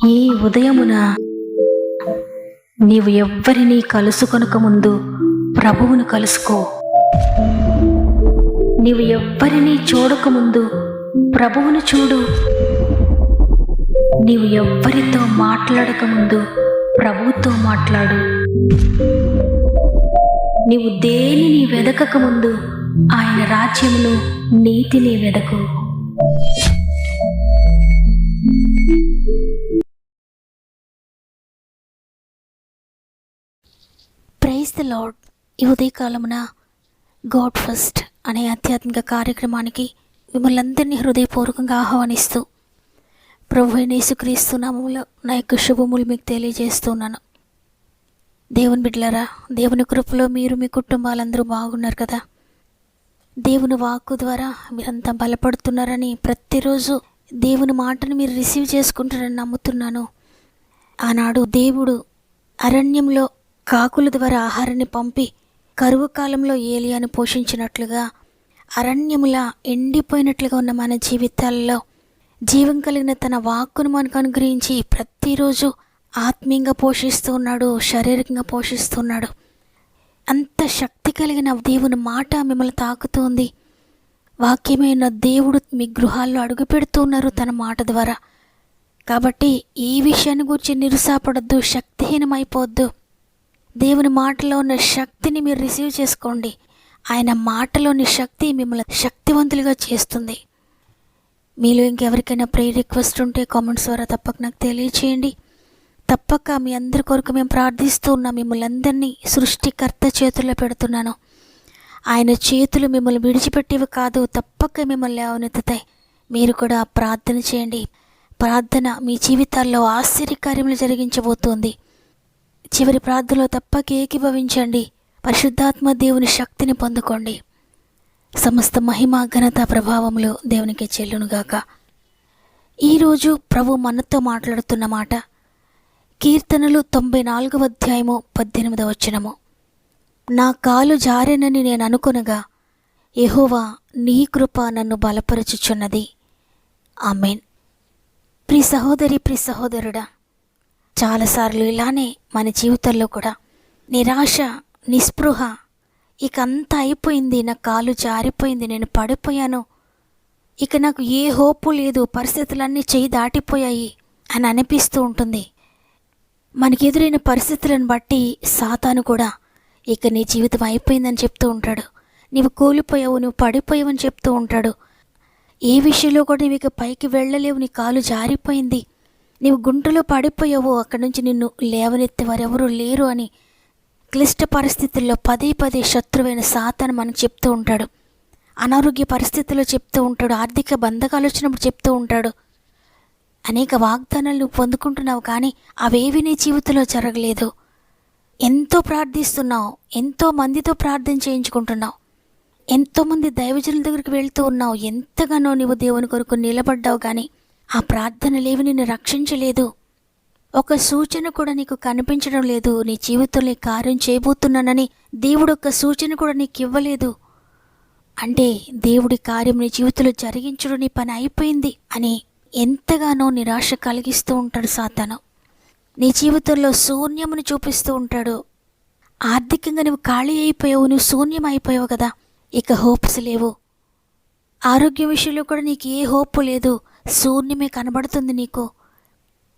ఈ ఉదయమున నీవు ఎవ్వరినీ కలుసుకొనక ముందు ప్రభువును కలుసుకో. నీవు ఎవ్వరినీ చూడకముందు ప్రభువును చూడు. నీవు ఎవ్వరితో మాట్లాడకముందు ప్రభువుతో మాట్లాడు. నీవు దేనిని వెదకకముందు ఆయన రాజ్యమును నీతిని వెదకు. Praise the lord. ఈ ఉదయకాలమున గాడ్ ఫస్ట్ అనే ఆధ్యాత్మిక కార్యక్రమానికి మిమ్మల్ని అందరినీ హృదయపూర్వకంగా ఆహ్వానిస్తూ ప్రభు అయిన యేసుక్రీస్తు నామములో నా యొక్క శుభములు మీకు తెలియజేస్తున్నాను. దేవుని బిడ్డలారా, దేవుని కృపలో మీరు మీ కుటుంబాలందరూ బాగున్నారు కదా. దేవుని వాక్కు ద్వారా మీరంతా బలపడుతున్నారని, ప్రతిరోజు దేవుని మాటను మీరు రిసీవ్ చేసుకుంటారని నమ్ముతున్నాను. ఆనాడు దేవుడు అరణ్యంలో కాకుల ద్వారా ఆహారాన్ని పంపి కరువు కాలంలో ఏలియాను పోషించినట్లుగా అరణ్యములా ఎండిపోయినట్లుగా ఉన్న మన జీవితాల్లో జీవం కలిగిన తన వాక్కును మనకు అనుగ్రహించి ప్రతిరోజు ఆత్మీయంగా పోషిస్తూ ఉన్నాడు, శారీరకంగా పోషిస్తున్నాడు. అంత శక్తి కలిగిన దేవుని మాట మిమ్మల్ని తాకుతుంది. వాక్యమైన దేవుడు మీ గృహాల్లో అడుగు పెడుతూ ఉన్నారు తన మాట ద్వారా. కాబట్టి ఈ విషయాన్ని గురించి నిరుసాపడద్దు, శక్తిహీనమైపోవద్దు. దేవుని మాటలో ఉన్న శక్తిని మీరు రిసీవ్ చేసుకోండి. ఆయన మాటలోని శక్తి మిమ్మల్ని శక్తివంతులుగా చేస్తుంది. మీలో ఇంకెవరికైనా ప్రేయర్ రిక్వెస్ట్ ఉంటే కామెంట్స్ ద్వారా తప్పక నాకు తెలియచేయండి. తప్పక మీ అందరి కొరకు మేము ప్రార్థిస్తూ ఉన్నాం. మిమ్మల్ని అందరినీ సృష్టికర్త చేతుల్లో పెడుతున్నాను. ఆయన చేతులు మిమ్మల్ని విడిచిపెట్టేవి కాదు, తప్పక మిమ్మల్ని లేవనెత్తుతాయి. మీరు కూడా ప్రార్థన చేయండి. ప్రార్థన మీ జీవితాల్లో ఆశ్చర్యకార్యములు జరిగించబోతోంది. చివరి ప్రార్థనలో తప్పక ఏకీభవించండి. పరిశుద్ధాత్మ దేవుని శక్తిని పొందుకోండి. సమస్త మహిమ ఘనత ప్రభావములు దేవునికి చెల్లునుగాక. ఈరోజు ప్రభు మనతో మాట్లాడుతున్న మాట కీర్తనలు 94వ అధ్యాయము 18వ వచనము. నా కాలు జారెనని నేను అనుకొనగా యెహోవా నీ కృప నన్ను బలపరచుచున్నది. ఆమేన్. ప్రియ సహోదరి, ప్రియ సహోదరుడా, చాలాసార్లు ఇలానే మన జీవితంలో కూడా నిరాశ, నిస్పృహ, ఇక అంతా అయిపోయింది, నా కాలు జారిపోయింది, నేను పడిపోయాను, ఇక నాకు ఏ హోపు లేదు, పరిస్థితులన్నీ చేయి దాటిపోయాయి అని అనిపిస్తూ ఉంటుంది. మనకి ఎదురైన పరిస్థితులను బట్టి సాతాను కూడా ఇక నీ జీవితం అయిపోయిందని చెప్తూ ఉంటాడు. నీవు కూలిపోయావు, నువ్వు పడిపోయావు అని చెప్తూ ఉంటాడు. ఏ విషయంలో కూడా నీవు ఇక పైకి వెళ్ళలేవు, నీ కాలు జారిపోయింది, నీవు గుంటలో పడిపోయావు, అక్కడి నుంచి నిన్ను లేవనెత్తే వారెవరూ లేరు అని క్లిష్ట పరిస్థితుల్లో పదే పదే శత్రువైన సాతాను మనకు చెప్తూ ఉంటాడు. అనారోగ్య పరిస్థితుల్లో చెప్తూ ఉంటాడు. ఆర్థిక బంధకాలు వచ్చినప్పుడు చెప్తూ ఉంటాడు. అనేక వాగ్దానాలు నువ్వు పొందుకుంటున్నావు, కానీ అవేవి నీ జీవితంలో జరగలేదు. ఎంతో ప్రార్థిస్తున్నావు, ఎంతో మందితో ప్రార్థన చేయించుకుంటున్నావు, ఎంతోమంది దైవజనుల దగ్గరికి వెళ్తూ ఉన్నావు, ఎంతగానో నీవు దేవుని కొరకు నిలబడ్డావు, కానీ ఆ ప్రార్థనలేవి నిన్ను రక్షించలేదు. ఒక సూచన కూడా నీకు కనిపించడం లేదు. నీ జీవితంలో కార్యం చేయబోతున్నానని దేవుడు ఒక సూచన కూడా నీకు ఇవ్వలేదు. అంటే దేవుడి కార్యం నీ జీవితంలో జరిగించడం, నీ పని అయిపోయింది అని ఎంతగానో నిరాశ కలిగిస్తూ ఉంటాడు సాతాను. నీ జీవితంలో శూన్యమును చూపిస్తూ ఉంటాడు. ఆర్థికంగా నువ్వు ఖాళీ అయిపోయావు, నువ్వు శూన్యం అయిపోయావు కదా, ఇక హోప్స్ లేవు. ఆరోగ్య విషయంలో కూడా నీకు ఏ హోప్ లేదు, శూన్యమే కనబడుతుంది నీకు.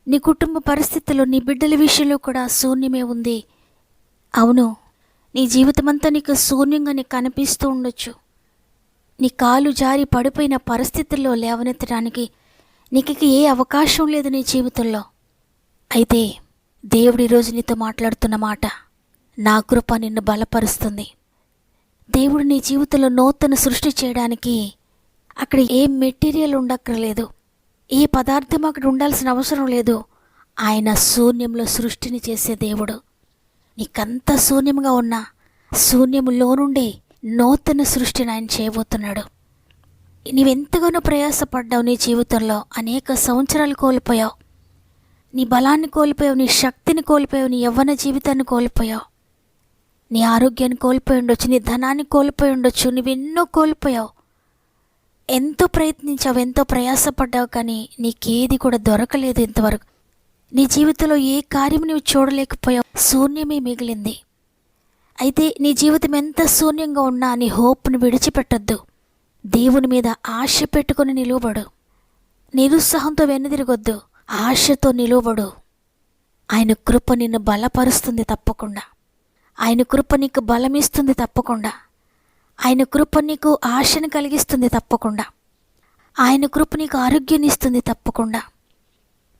నీ కుటుంబ పరిస్థితుల్లో, నీ బిడ్డల విషయంలో కూడా శూన్యమే ఉంది. అవును, నీ జీవితమంతా నీకు శూన్యంగా నీకు కనిపిస్తూ ఉండొచ్చు. నీ కాలు జారి పడిపోయిన పరిస్థితుల్లో లేవనెత్తడానికి నీకు ఏ అవకాశం లేదు నీ జీవితంలో. అయితే దేవుడు ఈరోజు నీతో మాట్లాడుతున్న మాట, నా కృప నిన్ను బలపరుస్తుంది. దేవుడు నీ జీవితంలో నూతన సృష్టి చేయడానికి అక్కడ ఏ మెటీరియల్ ఉండక్కర్లేదు, ఏ పదార్థం అక్కడ ఉండాల్సిన అవసరం లేదు. ఆయన శూన్యంలో సృష్టిని చేసే దేవుడు. నీకంత శూన్యంగా ఉన్నా శూన్యములో నుండే నూతన సృష్టిని ఆయన చేయబోతున్నాడు. నీవెంతగానో ప్రయాసపడ్డావు, నీ జీవితంలో అనేక సంవత్సరాలు కోల్పోయావు, నీ బలాన్ని కోల్పోయావు, నీ శక్తిని కోల్పోయావు, నీ యవ్వన జీవితాన్ని కోల్పోయావు, నీ ఆరోగ్యాన్ని కోల్పోయి ఉండొచ్చు, నీ ధనాన్ని కోల్పోయి ఉండొచ్చు, నువ్వెన్నో కోల్పోయావు. ఎంతో ప్రయత్నించావు, ఎంతో ప్రయాసపడ్డావు, కానీ నీకేది కూడా దొరకలేదు ఇంతవరకు. నీ జీవితంలో ఏ కార్యం నువ్వు చూడలేకపోయావు, శూన్యమే మిగిలింది. అయితే నీ జీవితం ఎంత శూన్యంగా ఉన్నా నీ హోప్ను విడిచిపెట్టద్దు. దేవుని మీద ఆశ పెట్టుకొని నిలువబడు. నిరుత్సాహంతో వెనుదిరగొద్దు, ఆశతో నిలువబడు. ఆయన కృప నిన్ను బలపరుస్తుంది తప్పకుండా. ఆయన కృప నీకు బలమిస్తుంది తప్పకుండా. ఆయన కృప నీకు ఆశను కలిగిస్తుంది తప్పకుండా. ఆయన కృప నీకు ఆరోగ్యాన్ని ఇస్తుంది తప్పకుండా.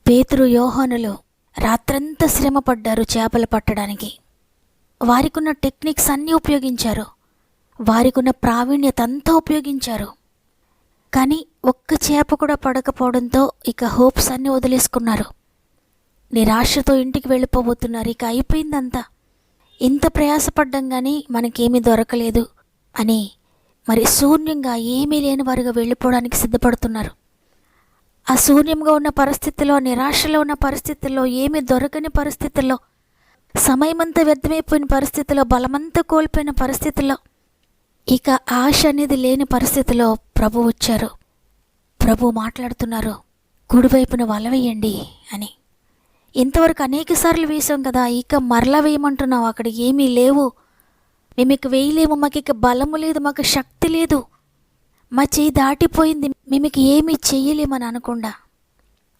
పేతురు, యోహానులు రాత్రంతా శ్రమ పడ్డారు చేపలు పట్టడానికి. వారికున్న టెక్నిక్స్ అన్నీ ఉపయోగించారు, వారికున్న ప్రావీణ్యత అంతా ఉపయోగించారు. కానీ ఒక్క చేప కూడా పడకపోవడంతో ఇక హోప్స్ అన్నీ వదిలేసుకున్నారు. నిరాశతో ఇంటికి వెళ్ళిపోబోతున్నారు. ఇక అయిపోయిందంతా, ఇంత ప్రయాసపడ్డం కానీ మనకేమీ దొరకలేదు అని మరి శూన్యంగా ఏమీ లేని వారుగా వెళ్ళిపోవడానికి సిద్ధపడుతున్నారు. ఆ శూన్యంగా ఉన్న పరిస్థితుల్లో, నిరాశలో ఉన్న పరిస్థితుల్లో, ఏమీ దొరకని పరిస్థితుల్లో, సమయమంతా వ్యర్థమైపోయిన పరిస్థితుల్లో, బలమంతా కోల్పోయిన పరిస్థితుల్లో, ఇక ఆశ అనేది లేని పరిస్థితిలో ప్రభు వచ్చారు. ప్రభు మాట్లాడుతున్నారు, కుడివైపున వల వేయండి అని. ఇంతవరకు అనేక సార్లు వేసాం కదా, ఇక మరలా వేయమంటున్నావు, అక్కడ ఏమీ లేవు, మేము ఇక వేయలేము, మాకు ఇక బలము లేదు, మాకు శక్తి లేదు, మా చేయి దాటిపోయింది, మేము ఇక ఏమీ చెయ్యలేమని అనకుండా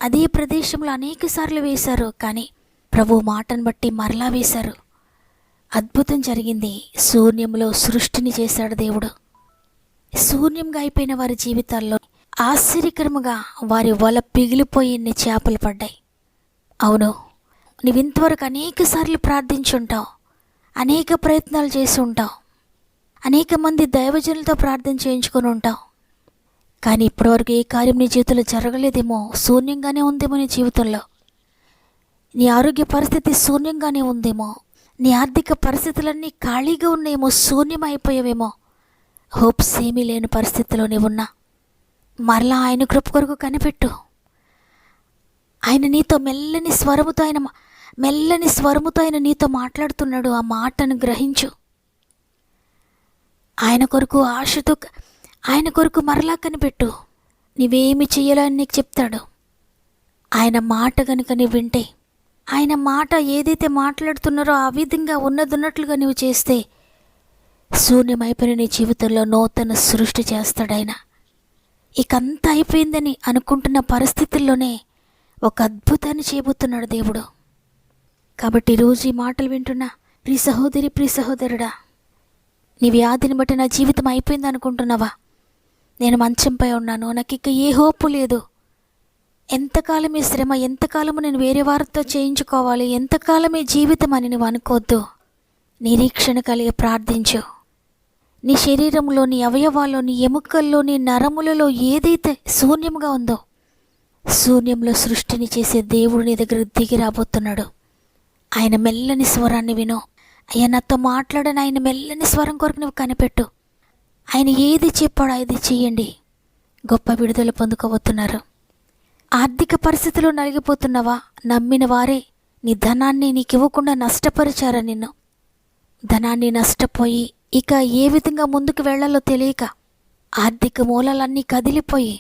అదే ప్రదేశంలో అనేక సార్లు వేశారు. కానీ ప్రభు మాటను బట్టి మరలా వేశారు. అద్భుతం జరిగింది. శూన్యంలో సృష్టిని చేశాడు దేవుడు. శూన్యంగా అయిపోయిన వారి జీవితాల్లో ఆశ్చర్యకరముగా వారి వల పిగిలిపోయి ఎన్ని చేపలు పడ్డాయి. అవును, నువ్వు ఇంతవరకు అనేక సార్లు ప్రార్థించుంటావు, అనేక ప్రయత్నాలు చేసి ఉంటావు, అనేక మంది దైవజనులతో ప్రార్థన చేయించుకొని ఉంటావు. కానీ ఇప్పటివరకు ఏ కార్యం నీ జీవితంలో జరగలేదేమో, శూన్యంగానే ఉందేమో నీ జీవితంలో. నీ ఆరోగ్య పరిస్థితి శూన్యంగానే ఉందేమో, నీ ఆర్థిక పరిస్థితులన్నీ ఖాళీగా ఉన్నాయేమో, శూన్యం అయిపోయావేమో. హోప్స్ ఏమీ లేని పరిస్థితిలో నీవున్నా మరలా ఆయన కృప కొరకు కనిపెట్టు. ఆయన నీతో మెల్లని స్వరముతో ఆయన నీతో మాట్లాడుతున్నాడు. ఆ మాటను గ్రహించు. ఆయన కొరకు ఆశతో, ఆయన కొరకు మరలా కనిపెట్టు. నీవేమి చెయ్యాలని నీకు చెప్తాడు. ఆయన మాట కనుక నీవు వింటే, ఆయన మాట ఏదైతే మాట్లాడుతున్నారో ఆ విధంగా ఉన్నట్లుగా నువ్వు చేస్తే శూన్యమైపోయిన నీ జీవితంలో నూతన సృష్టి చేస్తాడు ఆయన. ఇకంతా అయిపోయిందని అనుకుంటున్న పరిస్థితుల్లోనే ఒక అద్భుతాన్ని చేయబోతున్నాడు దేవుడు. కాబట్టి ఈరోజు ఈ మాటలు వింటున్నా ప్రియ సహోదరి, ప్రియ సహోదరుడా, నీ వ్యాధిని బట్టి నా జీవితం అయిపోయింది అనుకుంటున్నావా? నేను మంచంపై ఉన్నాను, నాకు ఇక ఏ హోపు లేదు, ఎంతకాలం ఈ శ్రమ, ఎంతకాలము నేను వేరే వారితో చేయించుకోవాలి, ఎంతకాలం ఈ జీవితం అని నువ్వు అనుకోవద్దు. నిరీక్షణ కలిగి ప్రార్థించు. నీ శరీరంలో, నీ అవయవాల్లో, నీ ఎముకల్లో, నీ నరములలో ఏదైతే శూన్యంగా ఉందో, శూన్యంలో సృష్టిని చేసే దేవుడు నీ దగ్గర దిగి రాబోతున్నాడు. ఆయన మెల్లని స్వరాన్ని విను. అయ్యా నాతో మాట్లాడని ఆయన మెల్లని స్వరం కొరకు నువ్వు కనిపెట్టు. ఆయన ఏది చెప్పాడో అది చెయ్యండి. గొప్ప విడుదల పొందుకోబోతున్నారు. ఆర్థిక పరిస్థితిలో నలిగిపోతున్నావా? నమ్మిన వారే నీ ధనాన్ని నీకు ఇవ్వకుండా నష్టపరిచారా నిన్ను? ధనాన్ని నష్టపోయి ఇక ఏ విధంగా ముందుకు వెళ్లాలో తెలియక ఆర్థిక మూలాలన్నీ కదిలిపోయి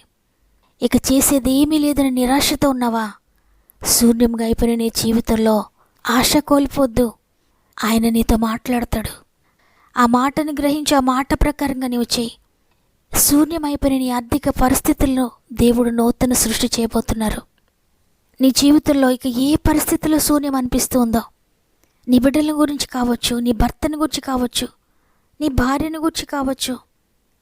ఇక చేసేది ఏమీ లేదని నిరాశతో ఉన్నావా? శూన్యంగా అయిపోయిన నీ జీవితంలో ఆశ కోల్పోద్దు. ఆయన నీతో మాట్లాడతాడు. ఆ మాటను గ్రహించి ఆ మాట ప్రకారంగా నీవు చేయి. శూన్యమైపోయిన నీ ఆర్థిక పరిస్థితుల్లో దేవుడు నూతన సృష్టి చేయబోతున్నారు. నీ జీవితంలో ఇక ఏ పరిస్థితుల్లో శూన్యం అనిపిస్తూ ఉందో, నీ బిడ్డల గురించి కావచ్చు, నీ భర్తని గురించి కావచ్చు, నీ భార్యను గురించి కావచ్చు,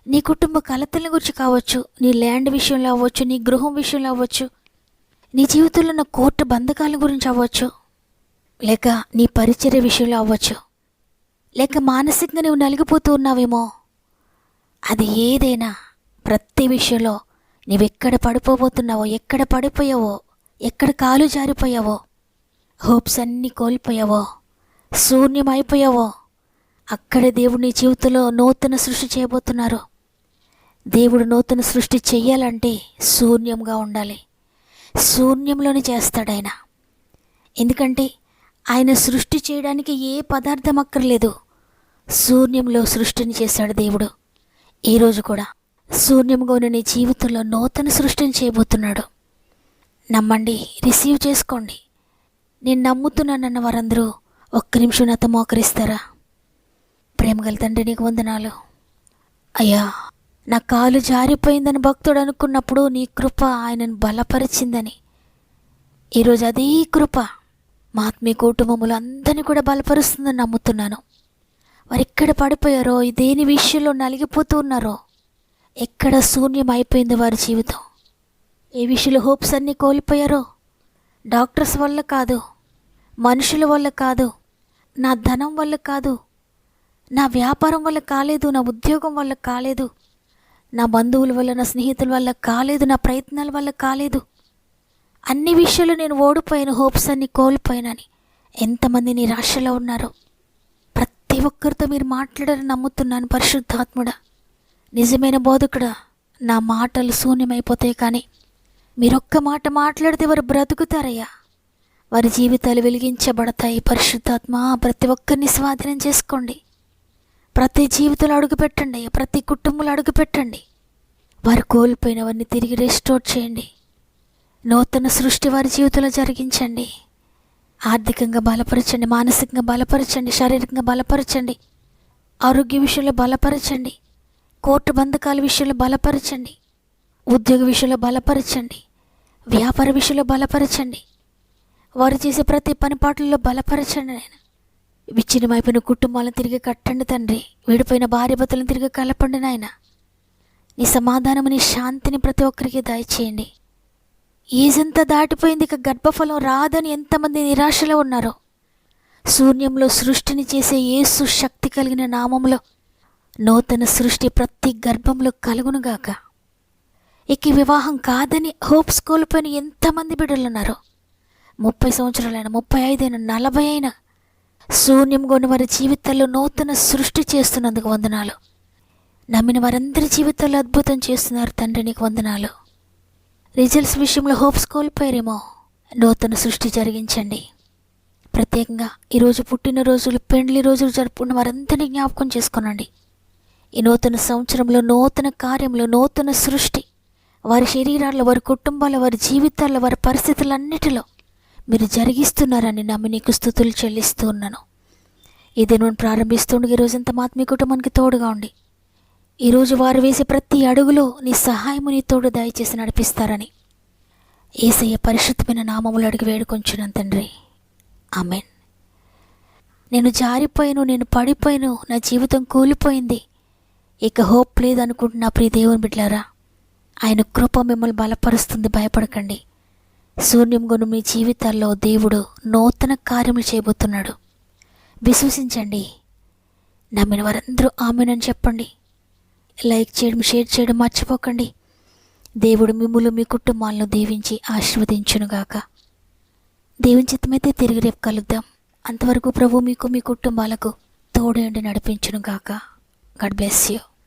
నీ కుటుంబ కలతల గురించి కావచ్చు, నీ ల్యాండ్ విషయంలో అవ్వచ్చు, నీ గృహం విషయంలో అవ్వచ్చు, నీ జీవితంలో ఉన్న కోర్టు బంధకాల గురించి అవ్వచ్చు, లేక నీ పరిచర్య విషయంలో అవ్వచ్చు, లేక మానసికంగా నువ్వు నలిగిపోతూ ఉన్నావేమో, అది ఏదైనా ప్రతి విషయంలో నీవెక్కడ పడిపోబోతున్నావో, ఎక్కడ పడిపోయావో, ఎక్కడ కాలు జారిపోయావో, హోప్స్ అన్నీ కోల్పోయావో, శూన్యమైపోయావో, అక్కడే దేవుడు నీ జీవితంలో నూతన సృష్టి చేయబోతున్నారు. దేవుడు నూతన సృష్టి చెయ్యాలంటే శూన్యంగా ఉండాలి. శూన్యంలోనే చేస్తాడు ఆయన. ఎందుకంటే ఆయన సృష్టి చేయడానికి ఏ పదార్థం అక్కర్లేదు. శూన్యంలో సృష్టిని చేశాడు దేవుడు. ఈరోజు కూడా శూన్యంగా ఉన్న నీ జీవితంలో నూతన సృష్టిని చేయబోతున్నాడు. నమ్మండి, రిసీవ్ చేసుకోండి. నేను నమ్ముతున్నానన్న వారందరూ ఒక్క నిమిషం నాతో మోకరిస్తారా? ప్రేమగల తండ్రి, నీకు వందనాలు అయ్యా. నా కాలు జారిపోయిందని భక్తుడు అనుకున్నప్పుడు నీ కృప ఆయనను బలపరిచిందని, ఈరోజు అదే కృప మా ఆత్మీయ కుటుంబములు అందరినీ కూడా బలపరుస్తుందని నమ్ముతున్నాను. వారు ఎక్కడ పడిపోయారో, దేని విషయంలో నలిగిపోతూ ఉన్నారో, ఎక్కడ శూన్యం అయిపోయిందో వారి జీవితం, ఏ విషయంలో హోప్స్ అన్నీ కోల్పోయారో, డాక్టర్స్ వల్ల కాదు, మనుషుల వల్ల కాదు, నా ధనం వల్ల కాదు, నా వ్యాపారం వల్ల కాలేదు, నా ఉద్యోగం వల్ల కాలేదు, నా బంధువుల వల్ల, నా స్నేహితుల వల్ల కాలేదు, నా ప్రయత్నాల వల్ల కాలేదు, అన్ని విషయాలు నేను ఓడిపోయాను, హోప్స్ అన్ని కోల్పోయానని ఎంతమంది నిరాశలో ఉన్నారో ప్రతి ఒక్కరితో మీరు మాట్లాడారని నమ్ముతున్నాను. పరిశుద్ధాత్ముడా, నిజమైన బోధకుడా, నా మాటలు శూన్యమైపోతాయి, కానీ మీరొక్క మాట మాట్లాడితే వారు బ్రతుకుతారయ్యా, వారి జీవితాలు వెలిగించబడతాయి. పరిశుద్ధాత్మ, ప్రతి ఒక్కరిని స్వాధీనం చేసుకోండి, ప్రతి జీవితంలో అడుగుపెట్టండి అయ్యా, ప్రతి కుటుంబంలో అడుగుపెట్టండి. వారు కోల్పోయినవన్నీ తిరిగి రెస్టోర్ చేయండి. నూతన సృష్టి వారి జీవితంలో జరిగించండి. ఆర్థికంగా బలపరచండి, మానసికంగా బలపరచండి, శారీరకంగా బలపరచండి, ఆరోగ్య విషయంలో బలపరచండి, కోర్టు బంధకాల విషయంలో బలపరచండి, ఉద్యోగ విషయంలో బలపరచండి, వ్యాపార విషయంలో బలపరచండి, వారు చేసే ప్రతి పనిపాట్లలో బలపరచండి. నేను విచ్ఛిన్నమైపోయిన కుటుంబాలను తిరిగి కట్టండి తండ్రి, విడిపోయిన భార్యాభర్తలను తిరిగి కలపండి నాయన. నీ సమాధానము, నీ శాంతిని ప్రతి ఒక్కరికి దయచేయండి. ఏజంతా దాటిపోయింది, ఇక గర్భఫలం రాదని ఎంతమంది నిరాశలో ఉన్నారో, శూన్యంలో సృష్టిని చేసే యేసు శక్తి కలిగిన నామంలో నూతన సృష్టి ప్రతి గర్భంలో కలుగునుగాక. ఇక వివాహం కాదని హోప్స్ కోల్పోయిన ఎంతమంది బిడ్డలున్నారో, 30 సంవత్సరాలైనా, 35 అయినా, 40 అయినా శూన్యం కొన్ని వారి జీవితాల్లో నూతన సృష్టి చేస్తున్నందుకు వందనాలు. నమ్మిన వారందరి జీవితాల్లో అద్భుతం చేస్తున్నారు తండ్రి, నీకు వందనాలు. రిజల్ట్స్ విషయంలో హోప్స్ కోల్పోయారేమో, నూతన సృష్టి జరిగించండి. ప్రత్యేకంగా ఈరోజు పుట్టినరోజులు, పెండ్లి రోజులు జరుపుకున్న వారందరినీ జ్ఞాపకం చేసుకోనండి. ఈ నూతన సంవత్సరంలో నూతన కార్యంలో నూతన సృష్టి వారి శరీరాల్లో, వారి కుటుంబాల్లో, వారి జీవితాల్లో, వారి పరిస్థితులన్నిటిలో మీరు జరిగిస్తున్నారని నమ్మి నీకు స్తుతులు చెల్లిస్తూ ఉన్నాను. ఇదే నేను ప్రారంభిస్తుండగా ఈరోజంతా మా ఆత్మీయ కుటుంబానికి తోడుగా ఉండి, ఈరోజు వారు వేసే ప్రతి అడుగులో నీ సహాయము, నీ తోడు దయచేసి నడిపిస్తారని యేసయ్య పరిశుద్ధమైన నామములు అడిగి వేడుకొంచున్నాను తండ్రి, ఆమెన్. నేను జారిపోయాను, నేను పడిపోయాను, నా జీవితం కూలిపోయింది, ఇక హోప్ లేదు అనుకుంటున్నా ప్రియ దేవుని బిడ్డలారా, ఆయన కృప మిమ్మల్ని బలపరుస్తుంది, భయపడకండి. శూన్యం గొను మీ జీవితాల్లో దేవుడు నూతన కార్యములు చేయబోతున్నాడు. విశ్వసించండి. నమ్మిన వారందరూ ఆమెనని చెప్పండి. లైక్ చేయడం, షేర్ చేయడం మర్చిపోకండి. దేవుడు మిమ్ములు, మీ కుటుంబాలను దీవించి ఆశీర్వదించునుగాక. దేవుని చిత్తమైతే తిరిగి రేపు కలుద్దాం. అంతవరకు ప్రభు మీకు, మీ కుటుంబాలకు తోడు ఉండి నడిపించునుగాక. God bless you.